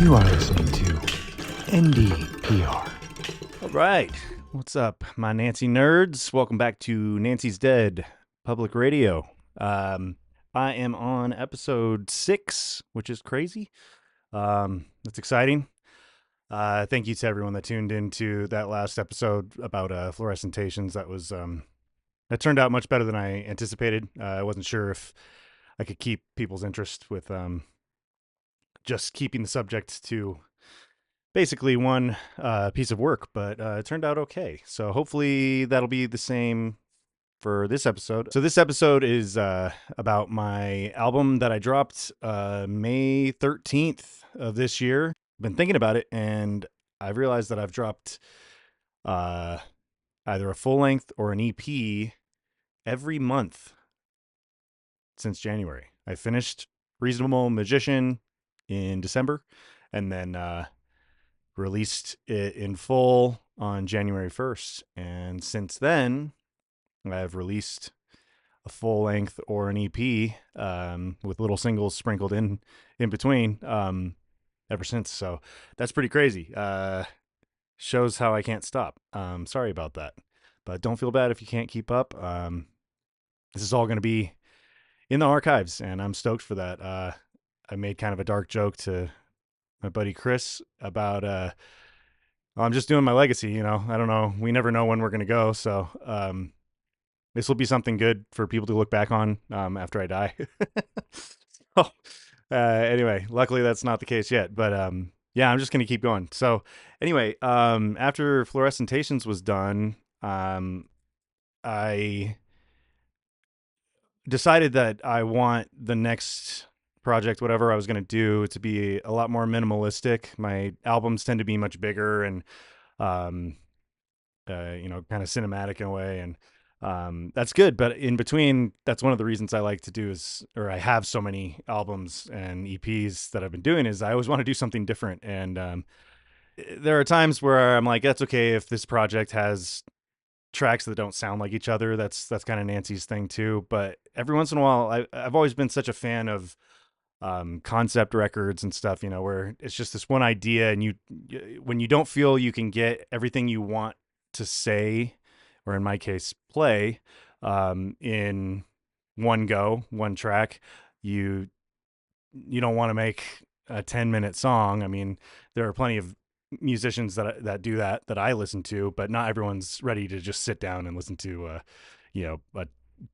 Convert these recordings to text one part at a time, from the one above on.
You are listening to NDPR. All right. What's up, my Nancy nerds? Welcome back to Nancy's Dead Public Radio. I am on episode 6, which is crazy. That's exciting. Thank you to everyone that tuned into that last episode about fluorescentations. That turned out much better than I anticipated. I wasn't sure if I could keep people's interest with just keeping the subject to basically one piece of work, but it turned out okay. So hopefully that'll be the same for this episode. So this episode is about my album that I dropped May 13th of this year. I've been thinking about it, and I've realized that I've dropped either a full length or an EP every month since January. I finished Reasonable Magician in December, and then released it in full on January 1st. And since then, I've released a full length or an EP with little singles sprinkled in between ever since. So that's pretty crazy. Shows how I can't stop. Sorry about that. But don't feel bad if you can't keep up. This is all going to be in the archives, and I'm stoked for that. I made kind of a dark joke to my buddy Chris about I'm just doing my legacy, I don't know. We never know when we're going to go. So this will be something good for people to look back on after I die. So anyway, luckily that's not the case yet. But yeah, I'm just going to keep going. So anyway, after Fluorescentations was done, I decided that I want the next project, whatever I was going to do, to be a lot more minimalistic. My albums tend to be much bigger and, kind of cinematic in a way. And that's good. But in between, that's one of the reasons I like to do I have so many albums and EPs that I've been doing, is I always want to do something different. And there are times where I'm like, that's okay if this project has tracks that don't sound like each other. That's kind of Nancy's thing too. But every once in a while, I've always been such a fan of concept records and stuff, where it's just this one idea, and when you don't feel you can get everything you want to say, or in my case, play, in one track, you don't want to make a 10-minute song. I mean, there are plenty of musicians that do that I listen to, but not everyone's ready to just sit down and listen to a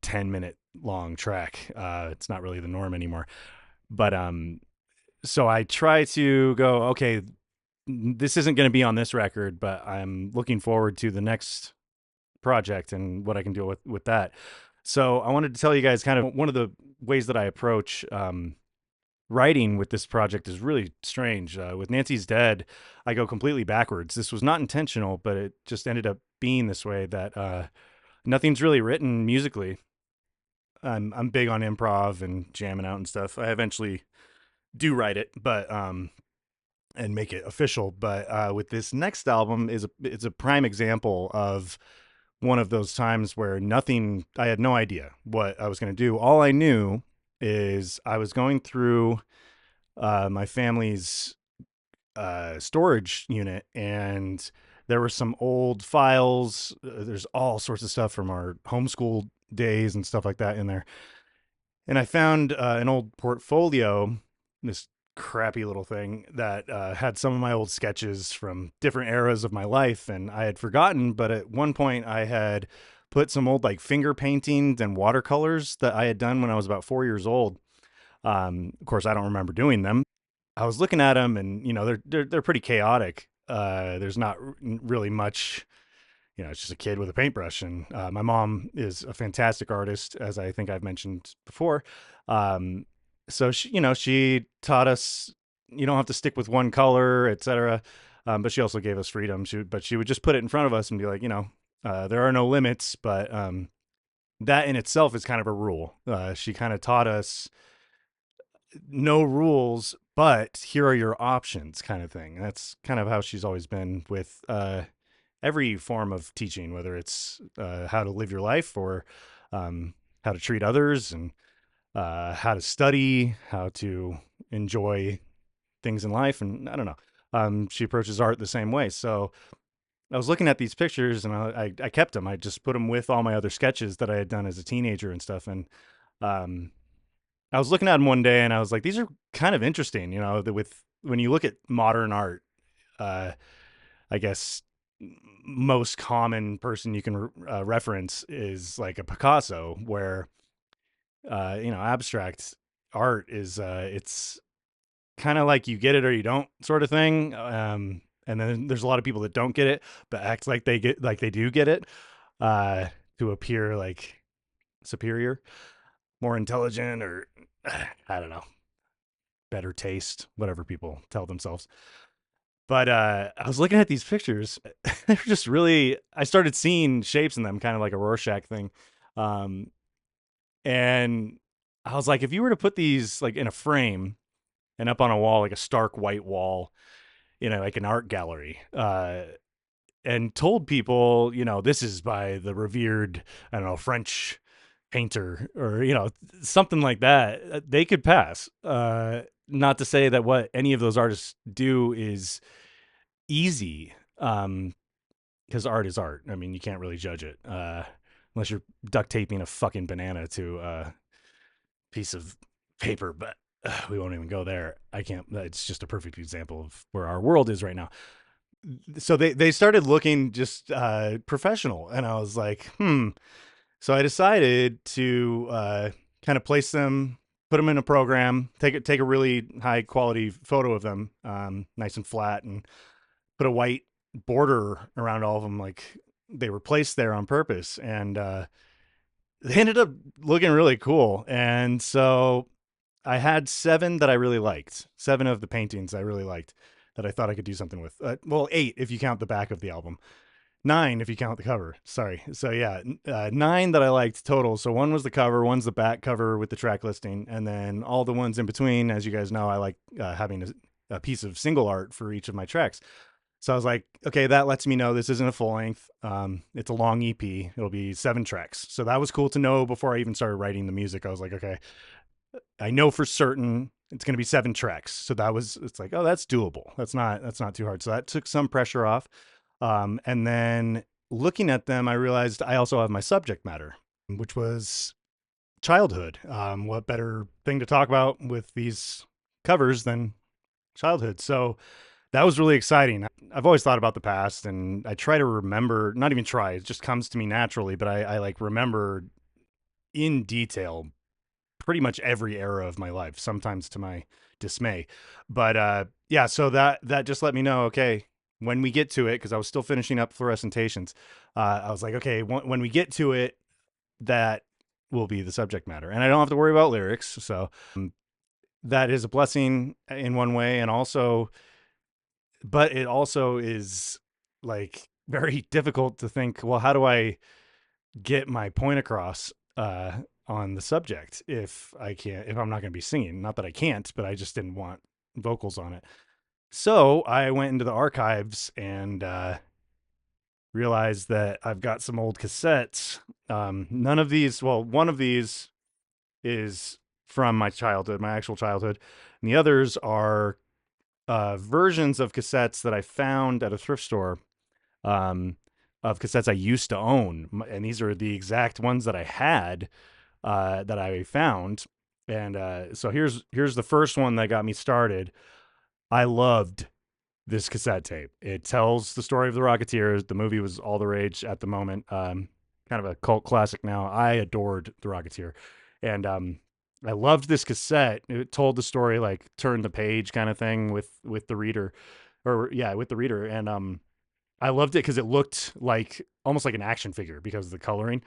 10-minute long track. It's not really the norm anymore. But so I try to go, okay, this isn't going to be on this record, but I'm looking forward to the next project and what I can do with that. So I wanted to tell you guys kind of one of the ways that I approach writing with this project is really strange. With Nancy's Dead, I go completely backwards. This was not intentional, but it just ended up being this way, that nothing's really written musically. I'm big on improv and jamming out and stuff. I eventually do write it, but and make it official. But with this next album, it's a prime example of one of those times where I had no idea what I was going to do. All I knew is I was going through my family's storage unit, and there were some old files. There's all sorts of stuff from our homeschool days and stuff like that in there. And I found an old portfolio, this crappy little thing that had some of my old sketches from different eras of my life, and I had forgotten. But at one point, I had put some old like finger paintings and watercolors that I had done when I was about 4 years old. Of course, I don't remember doing them. I was looking at them, and they're pretty chaotic. There's not really much. It's just a kid with a paintbrush. And my mom is a fantastic artist, as I think I've mentioned before. So she taught us you don't have to stick with one color, etc. But she also gave us freedom. She would just put it in front of us and be like, there are no limits. But that in itself is kind of a rule. She kind of taught us no rules, but here are your options, kind of thing. That's kind of how she's always been with every form of teaching, whether it's how to live your life, or how to treat others, and how to study, how to enjoy things in life, and I don't know. She approaches art the same way. So I was looking at these pictures, and I kept them. I just put them with all my other sketches that I had done as a teenager and stuff. And um, I was looking at them one day, and I was like, these are kind of interesting. You know, with when you look at modern art, uh, I guess most common person you can reference is like a Picasso, where abstract art is it's kind of like you get it or you don't sort of thing. And then there's a lot of people that don't get it, but act like they do get it, uh, to appear like superior, more intelligent, or I don't know, better taste, whatever people tell themselves. But I was looking at these pictures. They're just really. I started seeing shapes in them, kind of like a Rorschach thing. Um, and I was like, if you were to put these like in a frame and up on a wall, like a stark white wall, like an art gallery, and told people, this is by the revered, I don't know, French painter, or something like that, they could pass. Not to say that what any of those artists do is easy, because art is art. I mean, you can't really judge it, unless you're duct taping a fucking banana to a piece of paper. But we won't even go there. I can't. It's just a perfect example of where our world is right now. So they started looking just professional, and I was like, So I decided to kind of place them, put them in a program, take a really high quality photo of them, nice and flat, and put a white border around all of them, like they were placed there on purpose. And they ended up looking really cool. And so I had 7 that I really liked, 7 of the paintings I really liked that I thought I could do something with. Well, 8 if you count the back of the album. 9 if you count the cover. Sorry. So yeah, 9 that I liked total. So one was the cover, one's the back cover with the track listing, and then all the ones in between. As you guys know, I like having a piece of single art for each of my tracks. So I was like, okay, that lets me know this isn't a full length. It's a long EP. It'll be 7 tracks. So that was cool to know before I even started writing the music. I was like, okay, I know for certain it's going to be 7 tracks. So it's like, oh, that's doable. That's not too hard. So that took some pressure off. And then looking at them, I realized I also have my subject matter, which was childhood. What better thing to talk about with these covers than childhood? So that was really exciting. I've always thought about the past, and I try to remember, not even try, it just comes to me naturally, but I like remember in detail pretty much every era of my life, sometimes to my dismay. But yeah, so that just let me know, okay, when we get to it, because I was still finishing up fluorescentations, I was like, okay, when we get to it, that will be the subject matter, and I don't have to worry about lyrics. So that is a blessing in one way, and also, but it also is like very difficult to think, well, how do I get my point across on the subject if I'm not going to be singing? Not that I can't, but I just didn't want vocals on it. So I went into the archives and realized that I've got some old cassettes. None of these, well, one of these is from my childhood, my actual childhood, and the others are versions of cassettes that I found at a thrift store, um, of cassettes I used to own, and these are the exact ones that I had, that I found. And so here's the first one that got me started. I loved this cassette tape. It tells the story of the Rocketeers. The movie was all the rage at the moment. Kind of a cult classic now. I adored the Rocketeer, and I loved this cassette. It told the story, like turn the page kind of thing with the reader, or yeah, with the reader. And I loved it because it looked like almost like an action figure because of the coloring.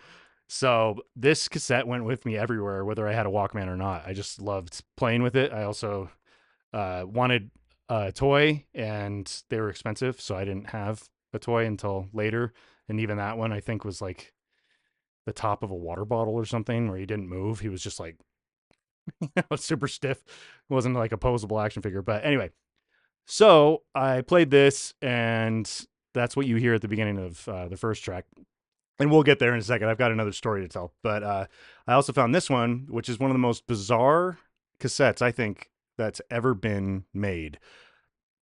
So this cassette went with me everywhere, whether I had a Walkman or not. I just loved playing with it. I also wanted a toy, and they were expensive, so I didn't have a toy until later. And even that one, I think, was like the top of a water bottle or something, where he didn't move. He was just like super stiff. It wasn't like a posable action figure. But anyway, so I played this, and that's what you hear at the beginning of the first track. And we'll get there in a second. I've got another story to tell. But I also found this one, which is one of the most bizarre cassettes, I think, that's ever been made.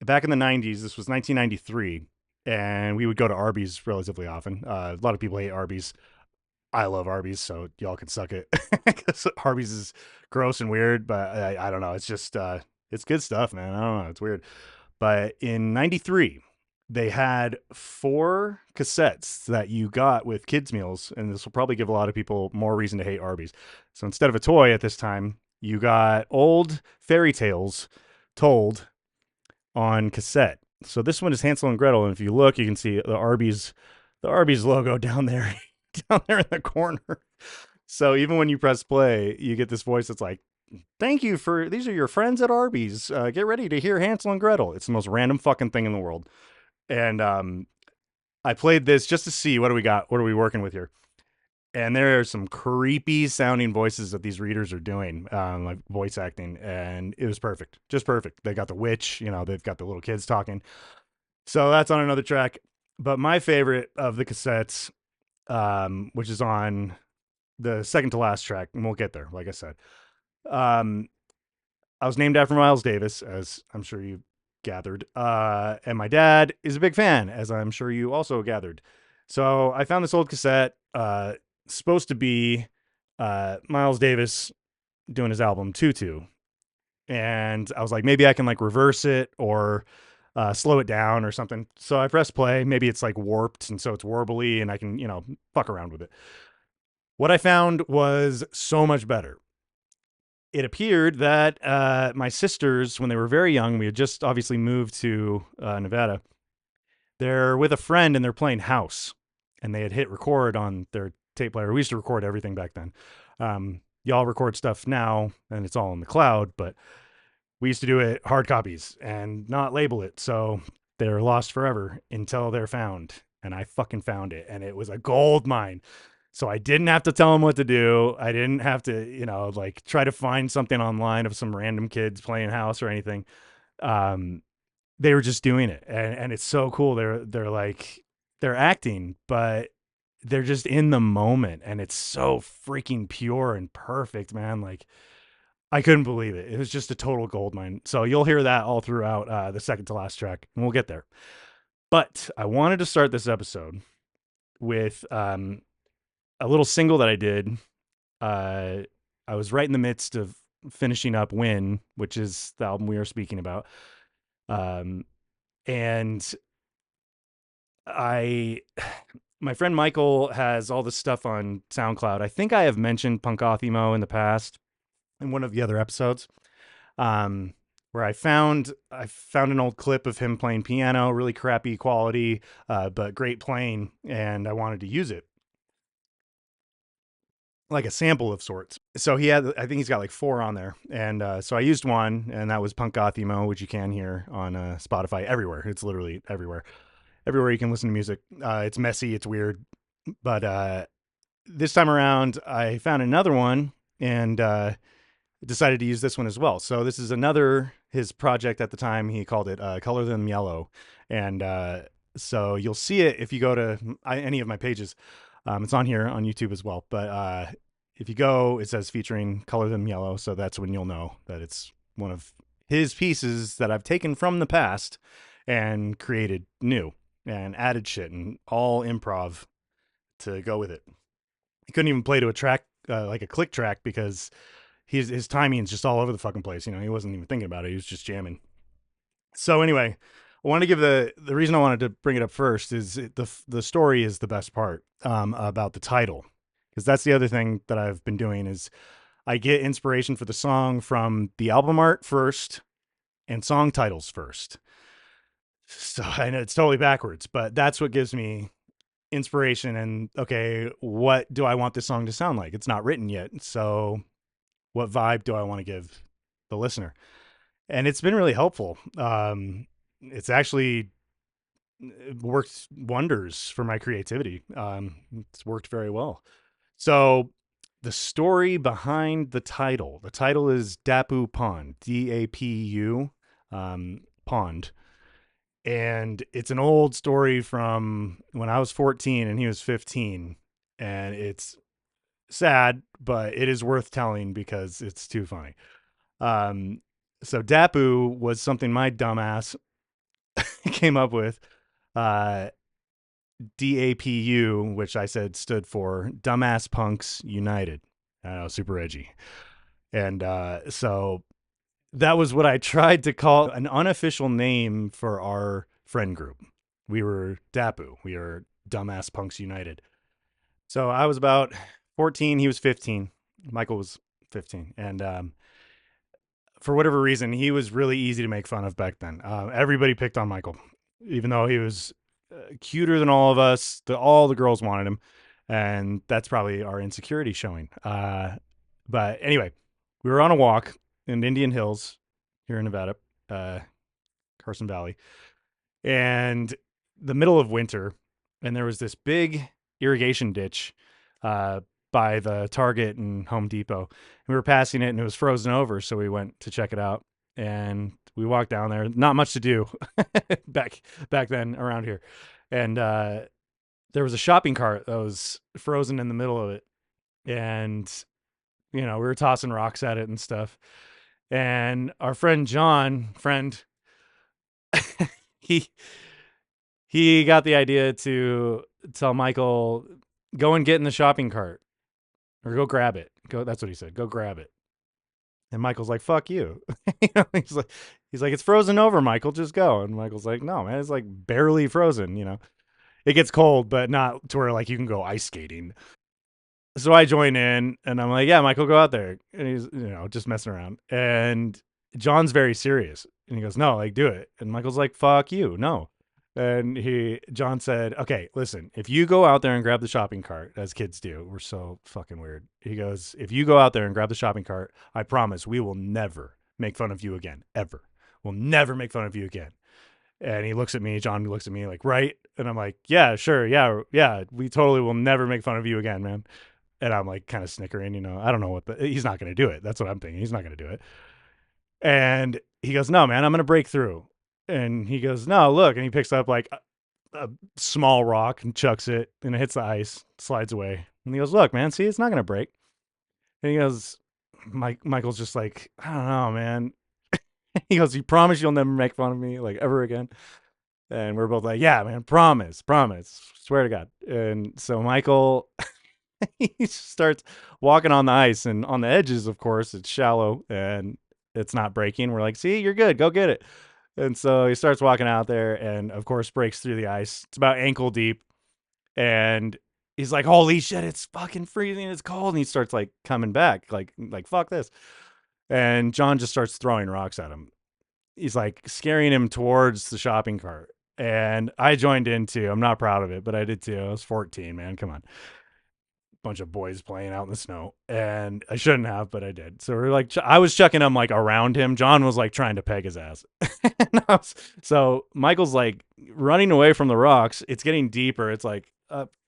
Back in the 90s, this was 1993, and we would go to Arby's relatively often. A lot of people hate Arby's. I love Arby's, so y'all can suck it. Because Arby's is gross and weird, but I don't know. It's just, it's good stuff, man. I don't know. It's weird. But in 93, they had 4 cassettes that you got with kids' meals, and this will probably give a lot of people more reason to hate Arby's. So instead of a toy at this time, you got old fairy tales told on cassette. So this one is Hansel and Gretel, and if you look, you can see the Arby's logo down there, down there in the corner. So even when you press play, you get this voice that's like, "Thank you for these are your friends at Arby's. Get ready to hear Hansel and Gretel." It's the most random fucking thing in the world. And I played this just to see what do we got, what are we working with here. And there are some creepy sounding voices that these readers are doing, like voice acting, and it was perfect, just perfect. They got the witch, they've got the little kids talking. So that's on another track. But my favorite of the cassettes, which is on the second to last track, and we'll get there, like I said. I was named after Miles Davis, as I'm sure you gathered. And my dad is a big fan, as I'm sure you also gathered. So I found this old cassette, supposed to be Miles Davis doing his album Tutu. And I was like, maybe I can like reverse it or slow it down or something. So I pressed play. Maybe it's like warped and so it's warbly and I can, fuck around with it. What I found was so much better. It appeared that my sisters, when they were very young, we had just obviously moved to Nevada. They're with a friend and they're playing house, and they had hit record on their tape player. We used to record everything back then. Y'all record stuff now, and it's all in the cloud, but we used to do it hard copies and not label it, so they're lost forever until they're found. And I fucking found it, and it was a gold mine. So I didn't have to tell them what to do. I didn't have to, like try to find something online of some random kids playing house or anything. They were just doing it, and it's so cool. They're like they're acting, but they're just in the moment, and it's so freaking pure and perfect, man. Like I couldn't believe it. It was just a total gold mine. So you'll hear that all throughout the second to last track, and we'll get there. But I wanted to start this episode with a little single that I did. I was right in the midst of finishing up Win, which is the album we are speaking about. And my friend Michael has all this stuff on SoundCloud. I think I have mentioned Punkothimo in the past in one of the other episodes, where I found an old clip of him playing piano, really crappy quality, but great playing, and I wanted to use it like a sample of sorts. So I think he's got like 4 on there. And so I used one, and that was Punk Goth Emo, which you can hear on Spotify everywhere. It's literally everywhere. Everywhere you can listen to music. It's messy, it's weird. But this time around, I found another one and decided to use this one as well. So this is his project at the time. He called it Color Them Yellow. And so you'll see it if you go to any of my pages. It's on here on YouTube as well. But if you go, it says featuring Color Them Yellow. So that's when you'll know that it's one of his pieces that I've taken from the past and created new and added shit and all improv to go with it. He couldn't even play to a track, like a click track, because his timing is just all over the fucking place. He wasn't even thinking about it. He was just jamming. So anyway, I wanted to give the reason I wanted to bring it up first is the story is the best part about the title, because that's the other thing that I've been doing is I get inspiration for the song from the album art first and song titles first. So I know it's totally backwards, but that's what gives me inspiration. And okay, what do I want this song to sound like? It's not written yet, so what vibe do I want to give the listener? And it's been really helpful. It's actually worked wonders for my creativity. It's worked very well. So the story behind the title is Dapu Pond, Dapu, Pond. And it's an old story from when I was 14 and he was 15. And it's sad, but it is worth telling because it's too funny. So Dapu was something my dumbass came up with. Uh, DAPU, which I said stood for Dumbass Punks United. I know, super edgy. And so that was what I tried to call an unofficial name for our friend group. We were DAPU. We were Dumbass Punks United. So I was about 14. He was 15. Michael was 15. And for whatever reason, he was really easy to make fun of back then. Everybody picked on Michael, even though he was cuter than all of us. All the girls wanted him. And that's probably our insecurity showing. But anyway, we were on a walk in Indian Hills here in Nevada, Carson Valley, and the middle of winter, and there was this big irrigation ditch by the Target and Home Depot. And we were passing it, and it was frozen over, so we went to check it out. And we walked down there. Not much to do back then around here, and there was a shopping cart that was frozen in the middle of it, and we were tossing rocks at it and stuff. And our friend John, he he got the idea to tell Michael, go and get in the shopping cart, or go grab it. That's what he said. Go grab it. And Michael's like, fuck you. He's like, it's frozen over, Michael. Just go. And Michael's like, no, man, it's like barely frozen. It gets cold, but not to where like you can go ice skating. So I join in, and I'm like, yeah, Michael, go out there. And he's, just messing around. And John's very serious. And he goes, no, like, do it. And Michael's like, fuck you, no. And John said, okay, listen, if you go out there and grab the shopping cart, as kids do, we're so fucking weird. He goes, if you go out there and grab the shopping cart, I promise we will never make fun of you again, ever. We'll never make fun of you again. And he looks at me, John looks at me like, right? And I'm like, yeah, sure. Yeah. We totally will never make fun of you again, man. And I'm like kind of snickering, I don't know he's not going to do it. That's what I'm thinking. He's not going to do it. And he goes, no, man, I'm going to break through. And he goes, no, look. And he picks up like a small rock and chucks it, and it hits the ice, slides away. And he goes, look, man, see, it's not going to break. And he goes, Michael's just like, I don't know, man. He goes, you promise you'll never make fun of me like ever again? And we're both like, yeah, man, promise, swear to God. And so Michael, he starts walking on the ice, and on the edges, of course, it's shallow and it's not breaking. We're like, see, you're good. Go get it. And so he starts walking out there, and of course breaks through the ice. It's about ankle deep. And he's like, holy shit, it's fucking freezing. It's cold. And he starts like coming back, like fuck this. And John just starts throwing rocks at him. He's like scaring him towards the shopping cart. And I joined in too. I'm not proud of it, but I did too. I was 14, man. Come on. Bunch of boys playing out in the snow, and I shouldn't have, but I did. So we're like, I was chucking him like around him. John was like trying to peg his ass. So Michael's like running away from the rocks. It's getting deeper. It's like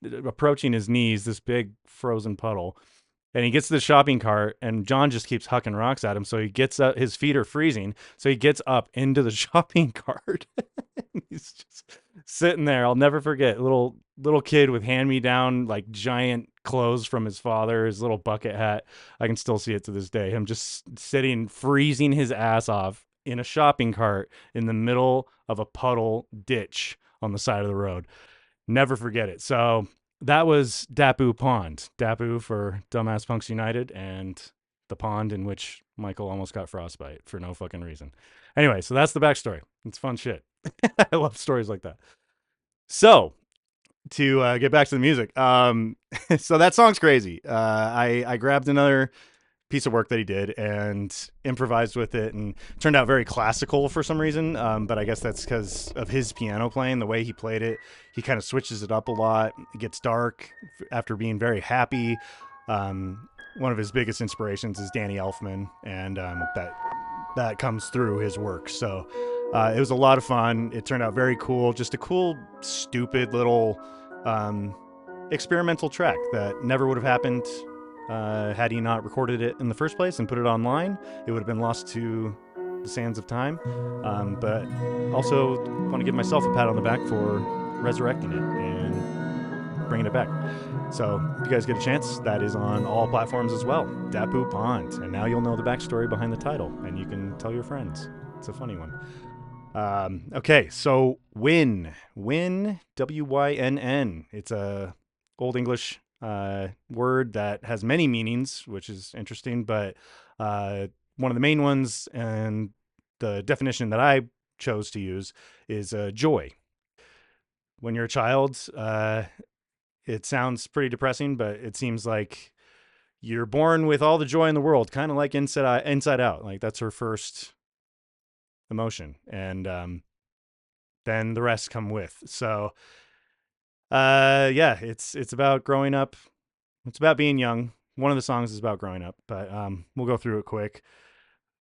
approaching his knees, this big frozen puddle. And he gets to the shopping cart, and John just keeps hucking rocks at him. So he gets up, his feet are freezing. So he gets up into the shopping cart. He's just sitting there. I'll never forget. Little kid with hand-me-down, like giant clothes from his father, his little bucket hat. I can still see it to this day. Him just sitting, freezing his ass off in a shopping cart in the middle of a puddle ditch on the side of the road. Never forget it. So that was Dapu Pond. Dapu for Dumbass Punks United, and the pond in which Michael almost got frostbite for no fucking reason. Anyway, so that's the backstory. It's fun shit. I love stories like that. So to get back to the music, so that song's crazy. I grabbed another piece of work that he did and improvised with it, and turned out very classical for some reason, but I guess that's because of his piano playing, the way he played it. He kind of switches it up a lot. It gets dark after being very happy. One of his biggest inspirations is Danny Elfman, and that comes through his work. So it was a lot of fun. It turned out very cool. Just a cool, stupid little experimental track that never would have happened had he not recorded it in the first place and put it online. It would have been lost to the sands of time. But also want to give myself a pat on the back for resurrecting it and bringing it back. So if you guys get a chance, that is on all platforms as well. Dapu Pond. And now you'll know the backstory behind the title, and you can tell your friends. It's a funny one. Okay, so Wynn, Wynn. It's a Old English word that has many meanings, which is interesting. But one of the main ones, and the definition that I chose to use, is joy. When you're a child, it sounds pretty depressing, but it seems like you're born with all the joy in the world, kind of like Inside Out. Like that's her first emotion, and then the rest come with. So yeah, it's about growing up. It's about being young. One of the songs is about growing up, but we'll go through it quick.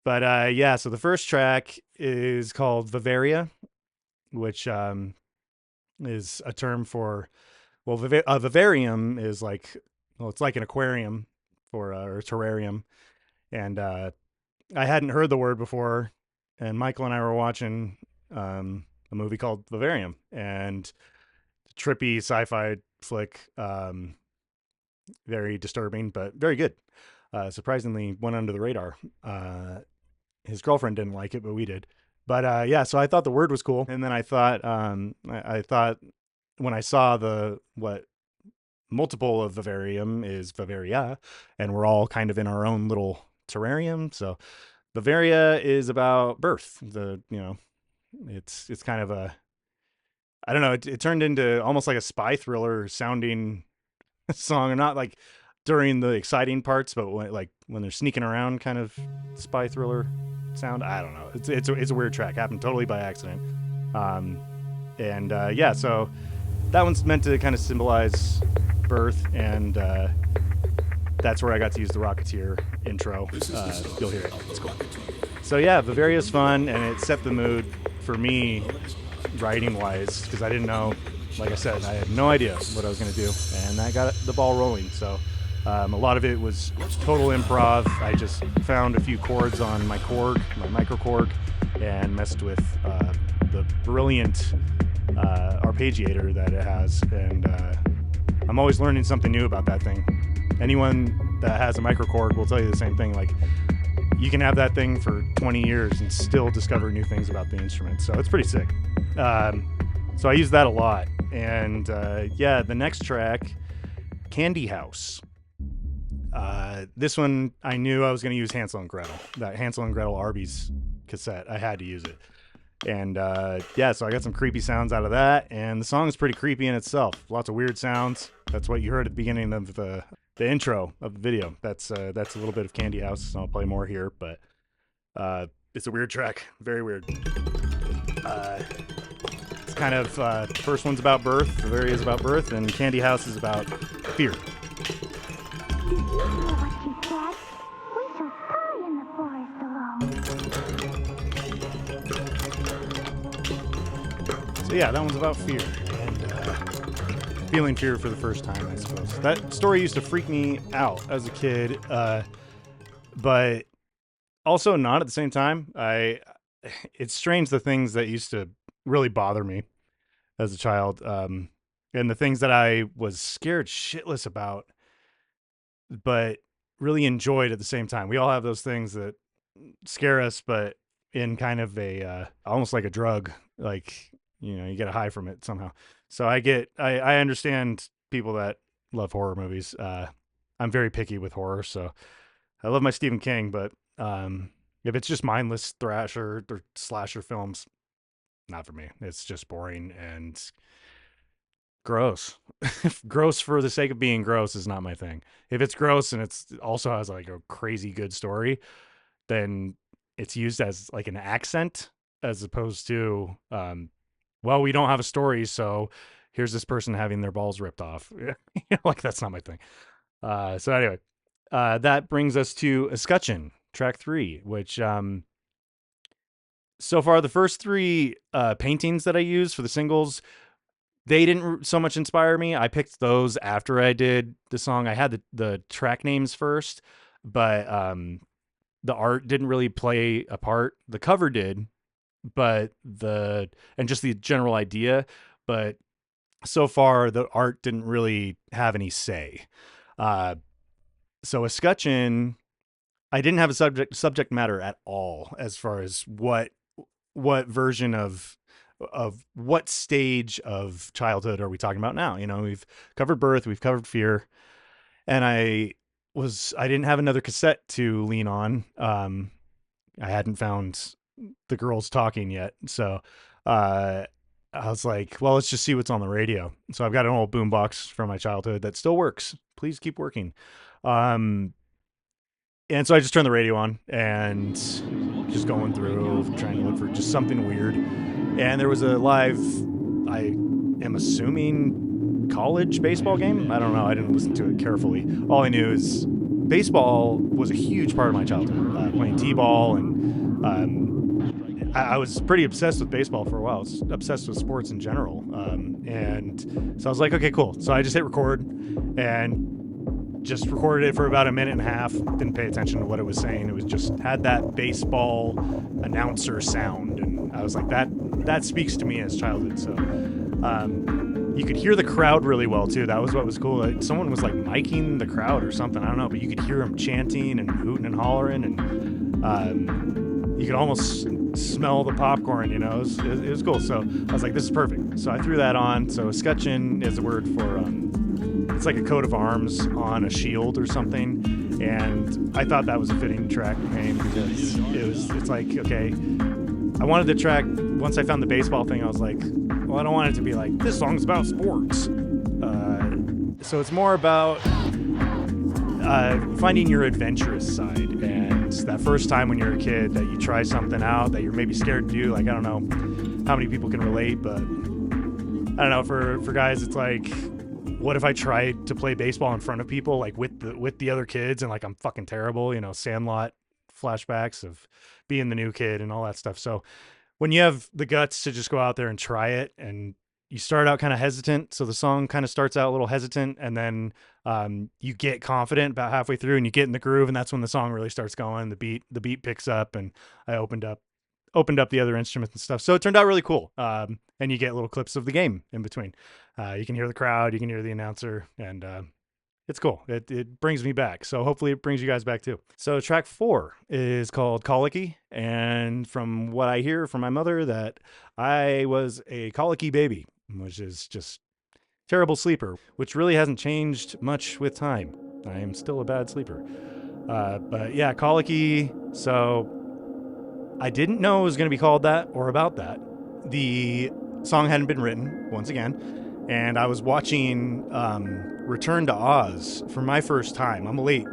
But yeah, so the first track is called Bavaria, which is a term for, well, a vivarium is like, well, it's like an aquarium or a terrarium. And I hadn't heard the word before, and Michael and I were watching a movie called Vivarium, and trippy sci-fi flick, very disturbing, but very good. Surprisingly went under the radar. His girlfriend didn't like it, but we did. But yeah, so I thought the word was cool, and then I thought I thought when I saw what multiple of vivarium is Bavaria, and we're all kind of in our own little terrarium. So Bavaria is about birth. It's kind of a, I don't know. It turned into almost like a spy thriller sounding song, and not like during the exciting parts, but when they're sneaking around, kind of spy thriller sound. I don't know. It's a weird track. Happened totally by accident. And yeah, so that one's meant to kind of symbolize birth, and that's where I got to use the Rocketeer intro. You'll hear it. It's cool. So yeah, Bavaria's fun, and it set the mood for me writing-wise, because I didn't know, like I said, I had no idea what I was going to do, and I got the ball rolling. So a lot of it was total improv. I just found a few chords on my Korg, my micro Korg, and messed with the brilliant arpeggiator that it has, and I'm always learning something new about that thing. Anyone that has a micro Korg will tell you the same thing. Like, you can have that thing for 20 years and still discover new things about the instrument. So it's pretty sick. So I use that a lot. And yeah, the next track, Candy House. This one, I knew I was going to use Hansel and Gretel. That Hansel and Gretel Arby's cassette. I had to use it. And yeah, so I got some creepy sounds out of that. And the song is pretty creepy in itself. Lots of weird sounds. That's what you heard at the beginning of the intro of the video. That's a little bit of Candy House. So I'll play more here, but it's a weird track. Very weird. It's kind of, first one's about birth, Bavaria is about birth, and Candy House is about fear. So yeah, that one's about fear, and feeling fear for the first time, I suppose. That story used to freak me out as a kid, but also not at the same time. It's strange, the things that used to really bother me as a child, and the things that I was scared shitless about, but really enjoyed at the same time. We all have those things that scare us, but in kind of a almost like a drug, like, you get a high from it somehow. So I understand people that love horror movies. I'm very picky with horror, so I love my Stephen King, but if it's just mindless thrasher or slasher films, not for me. It's just boring and gross. Gross for the sake of being gross is not my thing. If it's gross and it's also has like a crazy good story, then it's used as like an accent, as opposed to well, we don't have a story, so here's this person having their balls ripped off. Like, that's not my thing. So anyway, that brings us to Escutcheon, track 3, which so far the first 3 paintings that I used for the singles, they didn't so much inspire me. I picked those after I did the song. I had the track names first, but the art didn't really play a part. The cover did, but and just the general idea, but so far the art didn't really have any say. Uh, so escutcheon, I didn't have a subject matter at all as far as what version of what stage of childhood are we talking about now? You know, we've covered birth, we've covered fear, and I didn't have another cassette to lean on. I hadn't found the girls talking yet, so uh, I was like, well, let's just see what's on the radio. So I've got an old boombox from my childhood that still works. Please keep working. Um, and so I just turned the radio on and just going through, trying to look for just something weird. And there was a live, I am assuming, college baseball game. I don't know. I didn't listen to it carefully. All I knew is baseball was a huge part of my childhood. Playing t-ball, and I was pretty obsessed with baseball for a while. I was obsessed with sports in general. And so I was like, okay, cool. So I just hit record and just recorded it for about a minute and a half. Didn't pay attention to what it was saying. It was just had that baseball announcer sound, and I was like, that speaks to me as childhood. So you could hear the crowd really well too. That was what was cool. Like, someone was like miking the crowd or something. I don't know, but you could hear them chanting and hooting and hollering, and you could almost smell the popcorn. You know, it was cool. So I was like, this is perfect. So I threw that on. So escutcheon is a word for it's like a coat of arms on a shield or something, and I thought that was a fitting track name because it's like, okay, I wanted the track, once I found the baseball thing, I was like, well, I don't want it to be like, this song's about sports. So it's more about finding your adventurous side, and that first time when you're a kid that you try something out that you're maybe scared to do. Like, I don't know how many people can relate, but I don't know, for guys, it's like, what if I tried to play baseball in front of people, like with the other kids, and like I'm fucking terrible, you know, Sandlot flashbacks of being the new kid and all that stuff. So when you have the guts to just go out there and try it, and you start out kind of hesitant, so the song kind of starts out a little hesitant, and then you get confident about halfway through, and you get in the groove, and that's when the song really starts going. The beat picks up, and I opened up the other instruments and stuff. So it turned out really cool. And you get little clips of the game in between. You can hear the crowd, you can hear the announcer, and it's cool. It brings me back. So hopefully it brings you guys back too. So track 4 is called Colicky. And from what I hear from my mother, that I was a colicky baby, which is just terrible sleeper, which really hasn't changed much with time. I am still a bad sleeper. But yeah, colicky. So I didn't know it was going to be called that or about that. The song hadn't been written, once again, and I was watching Return to Oz for my first time. I'm a late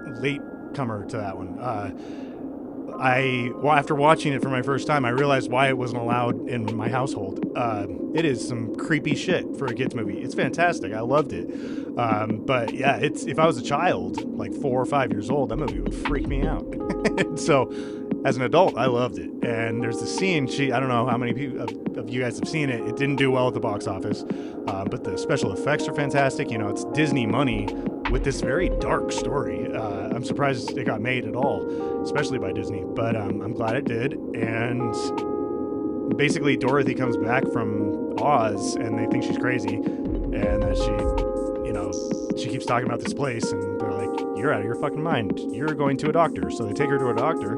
comer to that one. After watching it for my first time, I realized why it wasn't allowed in my household. It is some creepy shit for a kids movie. It's fantastic. I loved it. But yeah, if I was a child, like 4 or 5 years old, that movie would freak me out. So as an adult, I loved it. And there's this scene. I don't know how many people of you guys have seen it. It didn't do well at the box office, but the special effects are fantastic. You know, it's Disney money with this very dark story. I'm surprised it got made at all, especially by Disney, but I'm glad it did. And basically, Dorothy comes back from Oz, and they think she's crazy, and that she keeps talking about this place, and they're like, "You're out of your fucking mind. You're going to a doctor." So they take her to a doctor,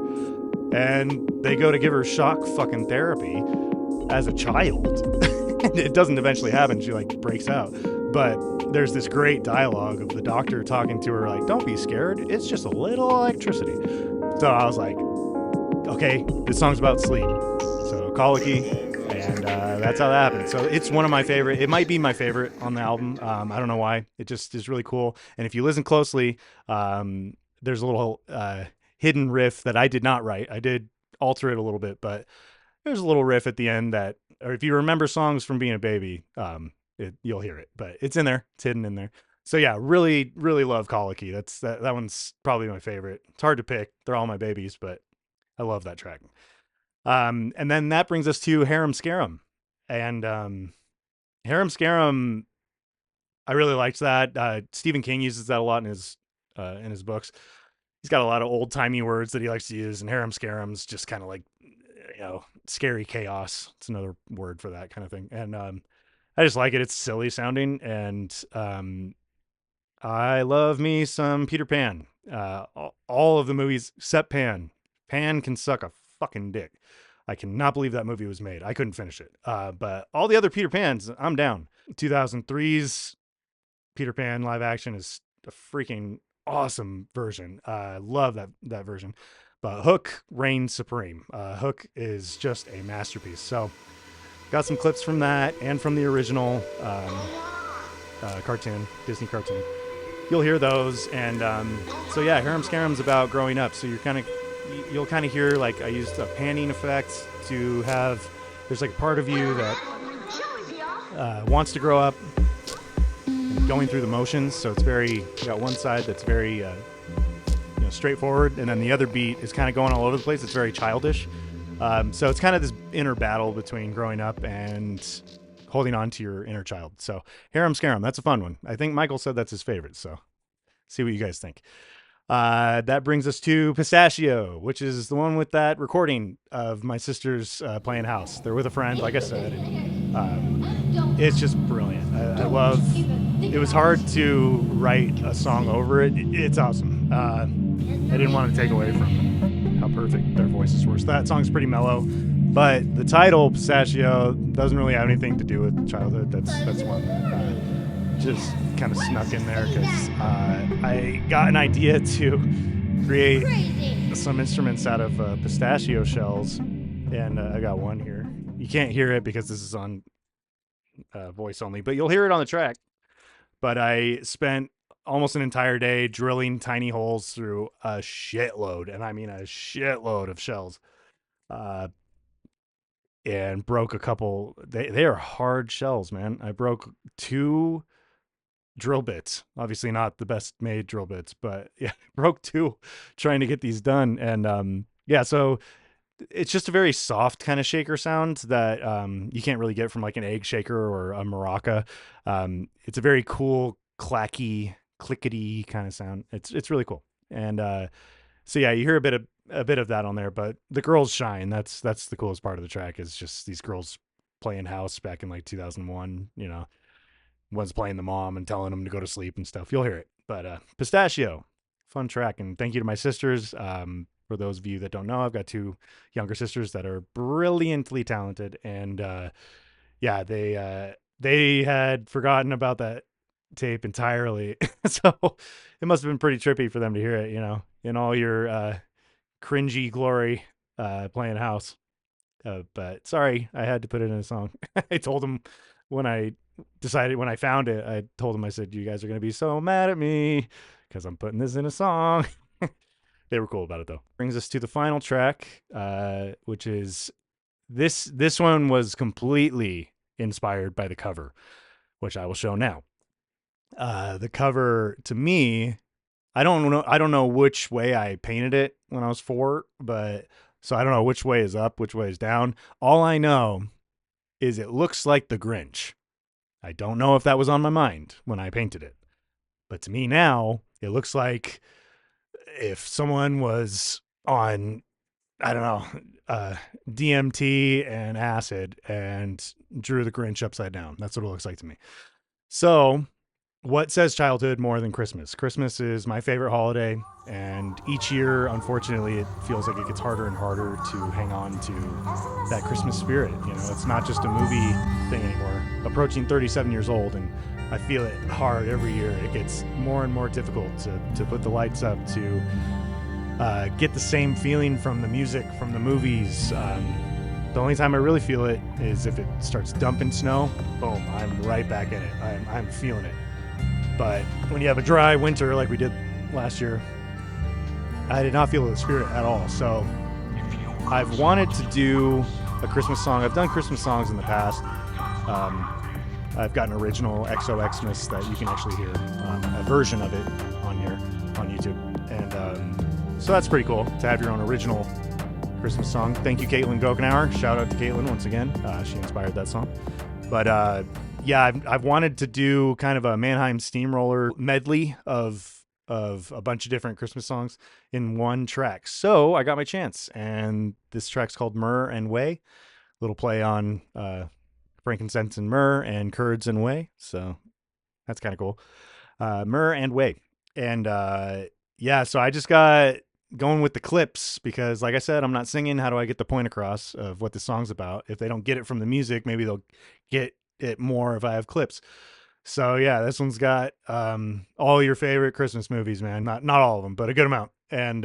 and they go to give her shock fucking therapy as a child. And it doesn't eventually happen. She like breaks out. But there's this great dialogue of the doctor talking to her like, "Don't be scared. It's just a little electricity." So I was like, okay, this song's about sleep. So colicky, and that's how that happened. So it's one of my favorite. It might be my favorite on the album. I don't know why. It just is really cool. And if you listen closely, there's a little hidden riff that I did not write. I did alter it a little bit, but there's a little riff at the end that, or if you remember songs from being a baby, you'll hear it. But it's in there. It's hidden in there. So yeah, really, really love Colicky. That one's probably my favorite. It's hard to pick. They're all my babies, but I love that track. And then that brings us to Harem Scarum. And Harem Scarum, I really liked that. Stephen King uses that a lot in his books. He's got a lot of old timey words that he likes to use, and Harem Scarum's just kind of like, scary chaos. It's another word for that kind of thing. And I just like it. It's silly sounding, and I love me some Peter Pan. All of the movies except Pan. Pan can suck a fucking dick. I cannot believe that movie was made. I couldn't finish it. But all the other Peter Pans, I'm down. 2003's Peter Pan live action is a freaking awesome version. I love that version. But Hook reigns supreme. Hook is just a masterpiece. So got some clips from that and from the original cartoon, Disney cartoon. You'll hear those, and so yeah, Harem Scarem's about growing up. So you'll kind of hear, like, I used a panning effect to have. There's like a part of you that wants to grow up, and going through the motions. So it's you got one side that's very straightforward, and then the other beat is kind of going all over the place. It's very childish. So it's kind of this inner battle between growing up and holding on to your inner child. So Harem Scarem, that's a fun one. I think Michael said that's his favorite. So see what you guys think. That brings us to Pistachio, which is the one with that recording of my sisters playing house. They're with a friend, like I said. And, it's just brilliant. I love. It was hard to write a song over it. It's awesome. I didn't want to take away from how perfect their voices were. So that song's pretty mellow. But the title, Pistachio, doesn't really have anything to do with childhood. That's one that just kind of snuck in there because I got an idea to create some instruments out of pistachio shells, and I got one here. You can't hear it because this is on voice only, but you'll hear it on the track. But I spent almost an entire day drilling tiny holes through a shitload, and I mean a shitload of shells. And broke a couple. They are hard shells, man. I broke 2 drill bits. Obviously not the best made drill bits, but yeah, broke 2 trying to get these done. And yeah, so it's just a very soft kind of shaker sound that you can't really get from like an egg shaker or a maraca. It's a very cool, clacky, clickety kind of sound. It's really cool. And so yeah, you hear a bit of that on there, but the girls shine. That's the coolest part of the track, is just these girls playing house back in like 2001. One's playing the mom and telling them to go to sleep and stuff. You'll hear it. But Pistachio, fun track, and thank you to my sisters. For those of you that don't know, I've got 2 younger sisters that are brilliantly talented, and yeah, they had forgotten about that tape entirely, so it must have been pretty trippy for them to hear it, in all your cringy glory, playing house. But sorry, I had to put it in a song. I told them when I found it, I told them, I said, you guys are going to be so mad at me because I'm putting this in a song. They were cool about it though. Brings us to the final track, which is this one was completely inspired by the cover, which I will show now. The cover, to me, I don't know which way I painted it when I was 4, but so I don't know which way is up, which way is down. All I know is it looks like the Grinch. I don't know if that was on my mind when I painted it, but to me now, it looks like if someone was on, I don't know, DMT and acid and drew the Grinch upside down. That's what it looks like to me. So what says childhood more than Christmas? Christmas is my favorite holiday, and each year, unfortunately, it feels like it gets harder and harder to hang on to that Christmas spirit. It's not just a movie thing anymore. Approaching 37 years old, and I feel it hard every year. It gets more and more difficult to put the lights up, to get the same feeling from the music, from the movies. The only time I really feel it is if it starts dumping snow. Boom, I'm right back in it. I'm feeling it. But when you have a dry winter like we did last year, I did not feel the spirit at all. So I've wanted to do a Christmas song. I've done Christmas songs in the past. I've got an original XOXmas that you can actually hear, a version of it on here on YouTube. And so that's pretty cool to have your own original Christmas song. Thank you, Caitlin Gokenauer. Shout out to Caitlin once again. She inspired that song. But yeah, I've wanted to do kind of a Mannheim Steamroller medley of a bunch of different Christmas songs in one track. So I got my chance, and this track's called Myrrh and Way. Little play on frankincense and myrrh and curds and whey. So that's kind of cool. Myrrh and whey. And yeah, so I just got going with the clips because, like I said, I'm not singing. How do I get the point across of what the song's about? If they don't get it from the music, maybe they'll get it more if I have clips. So yeah, this one's got all your favorite Christmas movies, man. Not all of them, but a good amount. And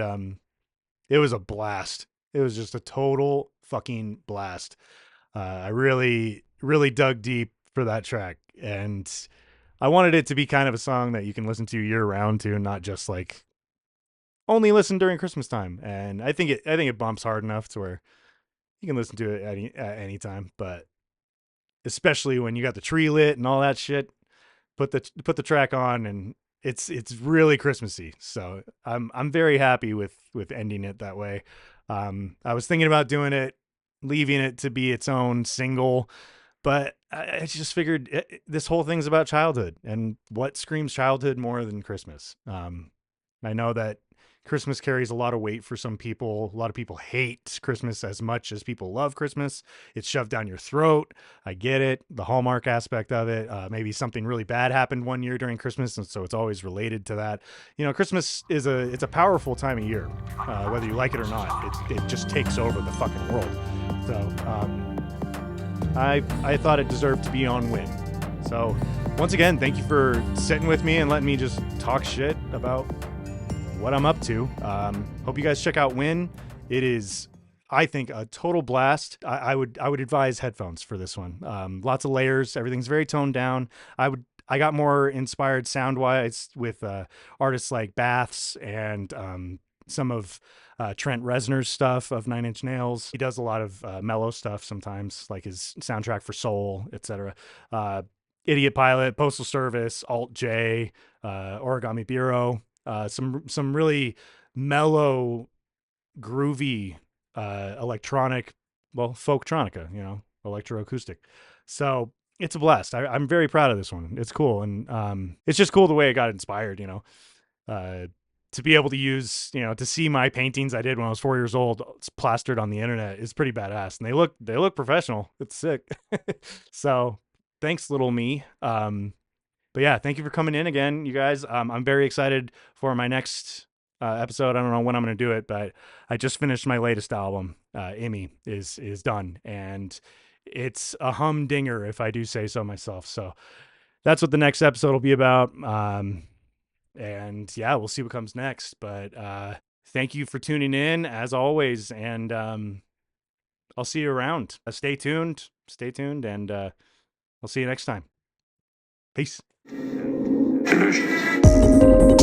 it was a blast. It was just a total fucking blast. I really, really dug deep for that track, and I wanted it to be kind of a song that you can listen to year round to, not just like only listen during Christmas time. And I think it bumps hard enough to where you can listen to it at any time, but especially when you got the tree lit and all that shit, put the track on and it's really Christmassy. So I'm very happy with ending it that way. I was thinking about doing it, leaving it to be its own single, but I just figured this whole thing's about childhood, and what screams childhood more than Christmas? I know that Christmas carries a lot of weight for some people. A lot of people hate Christmas as much as people love Christmas. It's shoved down your throat. I get it. The Hallmark aspect of it. Maybe something really bad happened one year during Christmas, and so it's always related to that. You know, Christmas is it's a powerful time of year, whether you like it or not. It just takes over the fucking world. So I thought it deserved to be on Win. So once again, thank you for sitting with me and letting me just talk shit about what I'm up to. Hope you guys check out Win. It is, I think, a total blast. I would advise headphones for this one. Lots of layers. Everything's very toned down. I got more inspired sound wise with artists like Baths and some of Trent Reznor's stuff of Nine Inch Nails. He does a lot of mellow stuff sometimes, like his soundtrack for Soul, etc. Idiot Pilot, Postal Service, Alt J, Origami Bureau. Some really mellow, groovy, electronic, well, folktronica, you know, electroacoustic. So it's a blast. I'm very proud of this one. It's cool. And it's just cool the way it got inspired, you know, to be able to use, you know, to see my paintings I did when I was 4 years old, it's plastered on the internet is pretty badass. And they look professional. It's sick. So thanks, little me. But yeah, thank you for coming in again, you guys. I'm very excited for my next episode. I don't know when I'm going to do it, but I just finished my latest album. Immy is done, and it's a humdinger, if I do say so myself. So that's what the next episode will be about. And yeah, we'll see what comes next. But thank you for tuning in, as always, and I'll see you around. Stay tuned, and I'll see you next time. Peace. Traditions.